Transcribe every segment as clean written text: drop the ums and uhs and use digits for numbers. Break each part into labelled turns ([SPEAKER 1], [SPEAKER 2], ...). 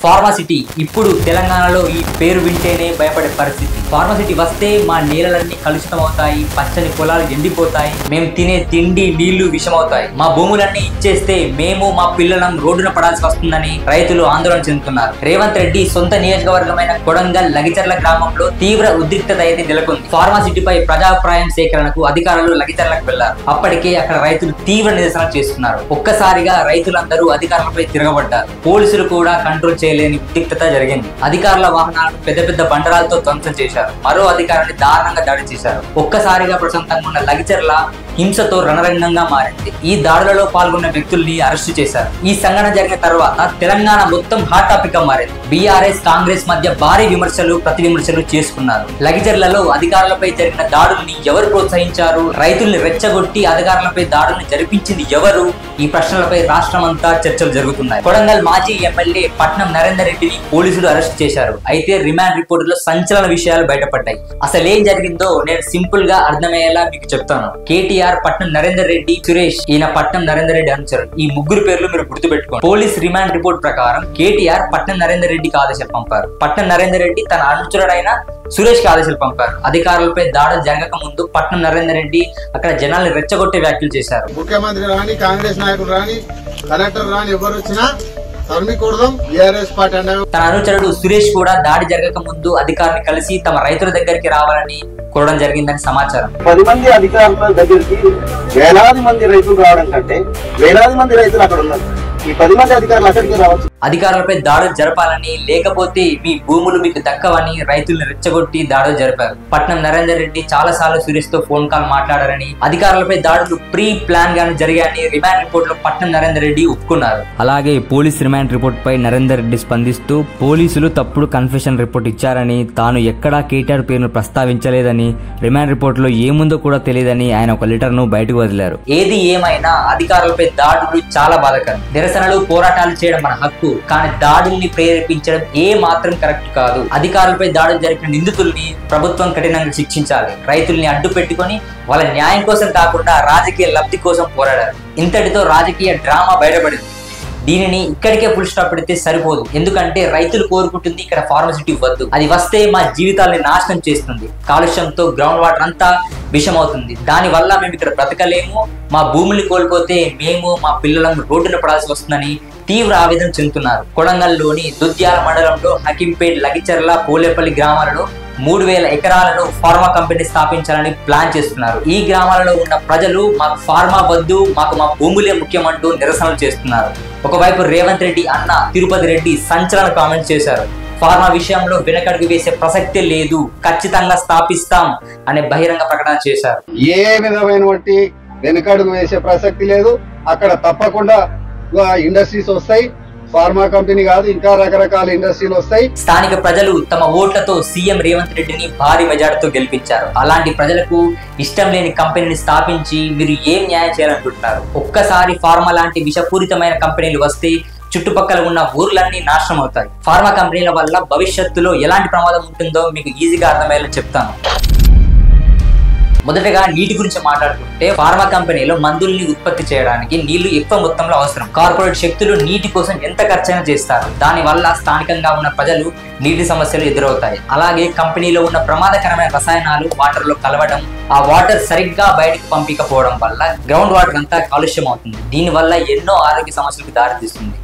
[SPEAKER 1] Pharma city ఇప్పుడు తెలంగాణలో ఈ పేరు వింటేనే భయపడే పరిస్థితి. ఫార్మాసిటీ వస్తే మా నేలలన్నీ కలుషితం అవుతాయి, పచ్చని పొలాలు ఎండిపోతాయి, మేము తినే తిండి నీళ్లు విషమవుతాయి, మా భూములన్నీ ఇచ్చేస్తే మేము మా పిల్లలం రోడ్డున పడాల్సి వస్తుందని రైతులు ఆందోళన చెందుతున్నారు. రేవంత్ రెడ్డి సొంత నియోజకవర్గమైన కొడంగల్ లగిచర్ల గ్రామంలో తీవ్ర ఉద్రిక్తత అయితే నెలకొంది. ఫార్మాసిటీపై ప్రజాభిప్రాయం సేకరణకు అధికారులు లగిచర్లకు వెళ్లారు. అప్పటికే అక్కడ రైతులు తీవ్ర నిరసన చేస్తున్నారు. ఒక్కసారిగా రైతులందరూ అధికారులపై తిరగబడ్డారు. పోలీసులు కూడా కంట్రోల్ చేయలేని ఉద్రిక్తత జరిగింది. అధికారుల వాహనాలను పెద్ద పెద్ద బండరాలతో ధ్వంసం చేశారు. మరో అధికారిని దారుణంగా దాడి చేశారు. ఒక్కసారిగా ప్రశాంతంగా ఉన్న లగిచర్ల హింసతో రణరంగంగా మారింది. ఈ దాడులలో పాల్గొన్న వ్యక్తుల్ని అరెస్టు చేశారు. ఈ సంఘటన జరిగిన తర్వాత తెలంగాణ మొత్తం హాట్ టాపిక్ గా మారింది. బీఆర్ఎస్ కాంగ్రెస్ మధ్య భారీ విమర్శలు ప్రతి విమర్శలు చేసుకున్నారు. లగిచర్లలో అధికారులపై జరిగిన దాడుల్ని ఎవరు ప్రోత్సహించారు, రైతుల్ని రెచ్చగొట్టి అధికారులపై దాడుల్ని జరిపించింది ఎవరు, ఈ ప్రశ్నలపై రాష్ట్రమంతా చర్చలు జరుగుతున్నాయి. కొడంగల్ మాజీ ఎమ్మెల్యే పట్నం నరేందర్ రెడ్డిని పోలీసులు అరెస్ట్ చేశారు. అయితే రిమాండ్ రిపోర్టులో సంచలన విషయాలు బయటపడ్డాయి. అసలు ఏం జరిగిందో నేను సింపుల్ గా అర్థమయ్యేలా మీకు చెప్తాను. కేటీఆర్, పట్నం నరేందర్ రెడ్డి, సురేష్, ఈయన పట్నం నరేందర్ రెడ్డి అనుచరుడు. ఈ ముగ్గురు పేర్లు మీరు గుర్తుపెట్టుకోండి. పోలీస్ రిమాండ్ రిపోర్ట్ ప్రకారం కేటీఆర్ పట్నం నరేందర్ రెడ్డికి ఆదేశాలు పంపారు. పట్నం నరేందర్ రెడ్డి తన అనుచరుడైన సురేష్ కి ఆదేశాలు పంపారు. అధికారులపై దాడులు జరగక ముందు పట్నం నరేందర్ రెడ్డి అక్కడ జనాల్ని రెచ్చగొట్టే వ్యాఖ్యలు చేశారు.
[SPEAKER 2] ముఖ్యమంత్రి రాని, కాంగ్రెస్ నాయకులు రాని, కలెక్టర్ రాని ఎవరు వచ్చినా
[SPEAKER 1] తన అనుచరుడు సురేష్ కూడా దాడి జరగక ముందు అధికారులు కలిసి తమ రైతుల దగ్గరికి రావాలని కోరడం జరిగిందని సమాచారం.
[SPEAKER 3] 10 మంది అధికారుల దగ్గరికి వేలాది మంది రైతులు రావడం కంటే వేలాది మంది రైతులు అక్కడ ఉన్నారు. ఈ 10 మంది అధికారులు అక్కడికి రావచ్చు.
[SPEAKER 1] అధికారులపై దాడులు జరపాలని, లేకపోతే మీ భూములు మీకు దక్కవని రైతులను రెచ్చగొట్టి దాడులు జరిపారు. పట్నం నరేందర్ రెడ్డి చాలా సార్లు సురేష్ తో ఫోన్ కాల్ మాట్లాడారని, అధికారులపై దాడులు ప్రీ ప్లాన్ గానే జరిగాయని రిమాండ్ రిపోర్ట్ లో పట్నం నరేందర్ రెడ్డి ఒప్పుకున్నారు.
[SPEAKER 4] అలాగే పోలీస్ రిమాండ్ రిపోర్ట్ పై నరేందర్ రెడ్డి స్పందిస్తూ పోలీసులు తప్పుడు కన్ఫెషన్ రిపోర్ట్ ఇచ్చారని, తాను ఎక్కడా కేటీఆర్ పేరును ప్రస్తావించలేదని, రిమాండ్ రిపోర్ట్ లో ఏముందో కూడా తెలియదని ఆయన ఒక లెటర్ ను బయటకు వదిలారు.
[SPEAKER 1] ఏది ఏమైనా అధికారులపై దాడులు చాలా బాధాకరం. నిరసనలు పోరాటాలు చేయడం మన హక్కు, కానీ దాడుల్ని ప్రేరేపించడం ఏ మాత్రం కరెక్ట్ కాదు. అధికారులపై దాడులు జరిపిన నిందితుల్ని ప్రభుత్వం కఠినంగా శిక్షించాలి. రైతుల్ని అడ్డు పెట్టుకొని వాళ్ళ న్యాయం కోసం కాకుండా రాజకీయ లబ్ధి కోసం పోరాడారు. ఇంతటితో రాజకీయ డ్రామా బయటపడింది. దీనిని ఇక్కడికే ఫుల్ స్టాప్ పెడితే సరిపోదు. ఎందుకంటే రైతులు కోరుకుంటుంది ఇక్కడ ఫార్మాసిటీ వద్దు. అది వస్తే మా జీవితాలని నాశనం చేస్తుంది. కాలుష్యంతో గ్రౌండ్ వాటర్ అంతా విషమవుతుంది. దాని వల్ల మేము ఇక్కడ బ్రతకలేము. మా భూముల్ని కోల్పోతే మేము మా పిల్లలం రోడ్డున పడాల్సి వస్తుందని తీవ్ర ఆవేదన చెందుతున్నారు. కొడంగల్లోని దుద్యాల మండలంలో హకీంపేట్, లగిచర్ల, పోలేపల్లి గ్రామాలలో 3000 ఎకరాలను ఫార్మా కంపెనీ స్థాపించాలని ప్లాన్ చేస్తున్నారు. ఈ గ్రామాలలో ఉన్న ప్రజలు మాకు ఫార్మా వద్దు, మాకు మా భూములే ముఖ్యమంటూ నిరసనలు చేస్తున్నారు. ఒకవైపు రేవంత్ రెడ్డి అన్న తిరుపతి రెడ్డి సంచలన కామెంట్స్ చేశారు. ఫార్మా విషయంలో వెనకడుగు వేసే ప్రసక్తే లేదు, ఖచ్చితంగా స్థాపిస్తాం అనే బహిరంగ ప్రకటన చేశారు.
[SPEAKER 2] ఏ విధమైన వెనకడుగు వేసే ప్రసక్తి లేదు. అక్కడ తప్పకుండా ఇండస్ట్రీస్ వస్తాయి. ఫార్మా కంపెనీ కాదు, ఇంకా రకరకాల ఇండస్ట్రీలు వస్తాయి.
[SPEAKER 1] స్థానిక ప్రజలు తమ ఓట్లతో సీఎం రేవంత్ రెడ్డిని భారీ మెజార్టీతో గెలిపించారు. అలాంటి ప్రజలకు ఇష్టం లేని కంపెనీని స్థాపించి మీరు ఏం న్యాయం చేయాలనుకుంటున్నారు? ఒక్కసారి ఫార్మా లాంటి విషపూరితమైన కంపెనీలు వస్తే చుట్టుపక్కల ఉన్న ఊర్లన్నీ నాశనం అవుతాయి. ఫార్మా కంపెనీల వల్ల భవిష్యత్తులో ఎలాంటి ప్రమాదం ఉంటుందో మీకు ఈజీగా అర్థమయ్యేలా చెప్తాను. మొదటగా నీటి గురించి మాట్లాడుకుంటే, ఫార్మా కంపెనీలో మందుల్ని ఉత్పత్తి చేయడానికి నీళ్లు ఎక్కువ మొత్తంలో అవసరం. కార్పొరేట్ శక్తులు నీటి కోసం ఎంత ఖర్చైనా చేస్తారు. దాని వల్ల స్థానికంగా ఉన్న ప్రజలు నీటి సమస్యలు ఎదురవుతాయి. అలాగే కంపెనీలో ఉన్న ప్రమాదకరమైన రసాయనాలు వాటర్ లో కలవడం, ఆ వాటర్ సరిగ్గా బయటకు పంపించకపోవడం వల్ల గ్రౌండ్ వాటర్ అంతా కాలుష్యం అవుతుంది. దీని వల్ల ఎన్నో ఆరోగ్య సమస్యలకు దారితీస్తుంది.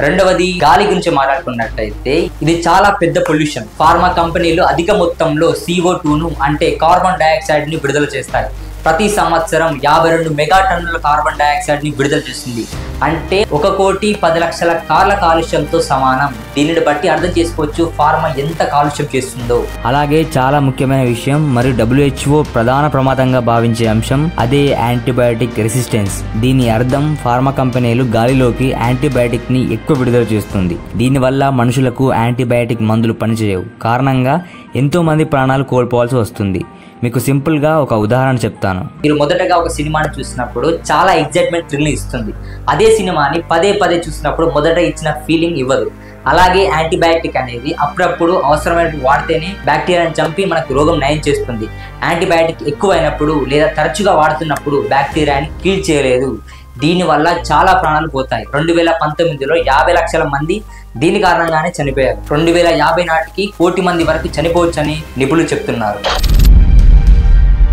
[SPEAKER 1] రెండవది గాలి గురించి మాట్లాడుకున్నట్లయితే, ఇది చాలా పెద్ద పొల్యూషన్. ఫార్మా కంపెనీలు అధిక మొత్తంలో CO2ను అంటే కార్బన్ డైఆక్సైడ్ ని విడుదల చేస్తాయి. ప్రతి సంవత్సరం 52 మెగాటన్నుల కార్బన్ డైఆక్సైడ్ ని విడుదల చేస్తుంది. అంటే 1,10,00,000 కార్ల కాలుష్యంతో సమానం. దీనిని బట్టి అర్థం చేసుకోవచ్చు ఫార్మా ఎంత కాలుష్యం చేస్తుందో.
[SPEAKER 4] అలాగే చాలా ముఖ్యమైన విషయం మరియు WHO ప్రధాన ప్రమాదంగా భావించే అంశం అదే యాంటీబయాటిక్ రెసిస్టెన్స్. దీని అర్థం ఫార్మా కంపెనీలు గాలిలోకి యాంటీబయాటిక్ ని ఎక్కువ విడుదల చేస్తుంది. దీనివల్ల మనుషులకు యాంటీబయాటిక్ మందులు పనిచేయవు. కారణంగా ఎంతో మంది ప్రాణాలు కోల్పోవాల్సి వస్తుంది. మీకు సింపుల్ గా ఒక ఉదాహరణ చెప్తాను.
[SPEAKER 1] మీరు మొదటగా ఒక సినిమాని చూసినప్పుడు చాలా ఎగ్జైట్మెంట్ థ్రిల్ ఇస్తుంది. అదే సినిమాని పదే పదే చూసినప్పుడు మొదట ఇచ్చిన ఫీలింగ్ ఇవ్వదు. అలాగే యాంటీబయాటిక్ అనేది అప్పుడప్పుడు అవసరమైన వాడితేనే బ్యాక్టీరియాని చంపి మనకు రోగం నయం చేస్తుంది. యాంటీబయాటిక్ ఎక్కువైనప్పుడు లేదా తరచుగా వాడుతున్నప్పుడు బ్యాక్టీరియాని కిల్ చేయలేదు. దీని వల్ల చాలా ప్రాణాలు పోతాయి. 2019లో 50 లక్షల మంది దీని కారణంగానే చనిపోయారు. 2050 నాటికి 1 కోటి మంది వరకు చనిపోవచ్చని నిపుణులు చెప్తున్నారు.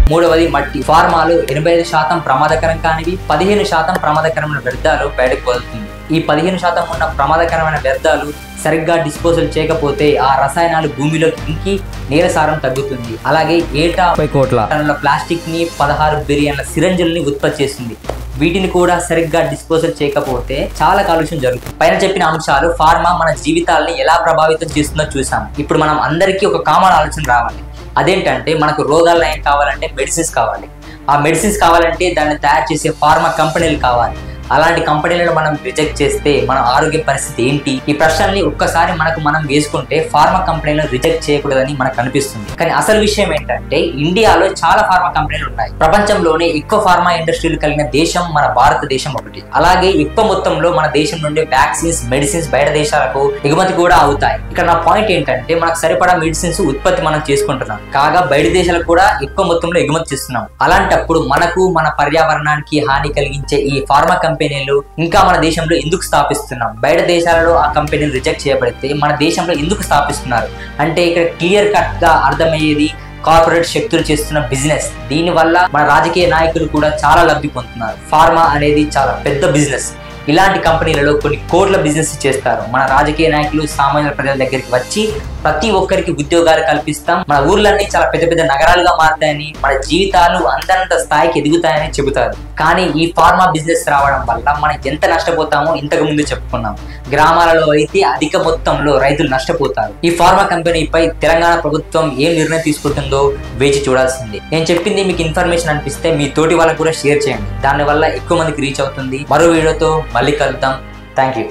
[SPEAKER 1] మూడవది మట్టి. ఫార్మాలు 85% ప్రమాదకరం కానివి, 15% ప్రమాదకరమైన వ్యర్థాలు బయటకు వదులుతుంది. ఈ 15% ఉన్న ప్రమాదకరమైన వ్యర్థాలు సరిగ్గా డిస్పోజల్ చేయకపోతే ఆ రసాయనాలు భూమిలోకి ఇంకి నేల సారం తగ్గుతుంది. అలాగే ఏటా
[SPEAKER 4] 30 కోట్ల
[SPEAKER 1] టన్నుల ప్లాస్టిక్ ని 16 బిలియన్ల సిరంజుల్ని ఉత్పత్తి చేస్తుంది. వీటిని కూడా సరిగ్గా డిస్పోజల్ చేయకపోతే చాలా కాలుష్యం జరుగుతుంది. పైన చెప్పిన అంశాలు ఫార్మా మన జీవితాలని ఎలా ప్రభావితం చేస్తుందో చూసాం. ఇప్పుడు మనం అందరికీ ఒక కామన్ ఆలోచన రావాలి. అదేంటంటే మనకు రోగాలు ఏం కావాలంటే మెడిసిన్స్ కావాలి. ఆ మెడిసిన్స్ కావాలంటే దాన్ని తయారు చేసే ఫార్మా కంపెనీలు కావాలి. అలాంటి కంపెనీలను మనం రిజెక్ట్ చేస్తే మన ఆరోగ్య పరిస్థితి ఏంటి? ఈ ప్రశ్నల్ని ఒక్కసారి మనం వేసుకుంటే ఫార్మా కంపెనీలను రిజెక్ట్ చేయకూడదని మనకు అనిపిస్తుంది. కానీ అసలు విషయం ఏంటంటే ఇండియాలో చాలా ఫార్మా కంపెనీలు ఉన్నాయి. ప్రపంచంలోనే ఎక్కువ ఫార్మా ఇండస్ట్రీలు కలిగిన దేశం మన భారతదేశం ఒకటి. అలాగే ఎక్కువ మొత్తంలో మన దేశం నుండి వ్యాక్సిన్స్, మెడిసిన్స్ బయట దేశాలకు ఎగుమతి కూడా అవుతాయి. ఇక్కడ నా పాయింట్ ఏంటంటే మనకు సరిపడా మెడిసిన్స్ ఉత్పత్తి మనం చేసుకుంటున్నాం, కాగా బయట దేశాలకు కూడా ఎక్కువ మొత్తంలో ఎగుమతి చేస్తున్నాం. అలాంటప్పుడు మనకు మన పర్యావరణానికి హాని కలిగించే ఈ ఫార్మా కంపెనీలు ఇంకా మన దేశంలో ఎందుకు స్థాపిస్తున్నాం? బయట దేశాలలో ఆ కంపెనీలు రిజెక్ట్ చేయబడితే మన దేశంలో ఎందుకు స్థాపిస్తున్నారు అంటే ఇక్కడ క్లియర్ కట్ గా అర్థమయ్యేది కార్పొరేట్ శక్తులు చేస్తున్న బిజినెస్. దీని వల్ల మన రాజకీయ నాయకులు కూడా చాలా లబ్ధి పొందుతున్నారు. ఫార్మా అనేది చాలా పెద్ద బిజినెస్. ఇలాంటి కంపెనీలలో కొన్ని కోట్ల బిజినెస్ చేస్తారు. మన రాజకీయ నాయకులు సామాన్య ప్రజల దగ్గరికి వచ్చి ప్రతి ఒక్కరికి ఉద్యోగాలు కల్పిస్తాం, మన ఊర్లన్నీ చాలా పెద్ద పెద్ద నగరాలుగా మారుతాయని, మన జీవితాలు అంతంత స్థాయికి ఎదుగుతాయని చెబుతారు. కానీ ఈ ఫార్మా బిజినెస్ రావడం వల్ల మనం ఎంత నష్టపోతామో ఇంతకు ముందు చెప్పుకున్నాం. గ్రామాలలో అయితే అధిక మొత్తంలో రైతులు నష్టపోతారు. ఈ ఫార్మా కంపెనీపై తెలంగాణ ప్రభుత్వం ఏం నిర్ణయం తీసుకుంటుందో వేచి చూడాల్సింది. నేను చెప్పింది మీకు ఇన్ఫర్మేషన్ అనిపిస్తే మీ తోటి వాళ్ళకు కూడా షేర్ చేయండి. దానివల్ల ఎక్కువ మందికి రీచ్ అవుతుంది. మరో వీడియోతో మళ్ళీ కలుద్దాం. Thank you.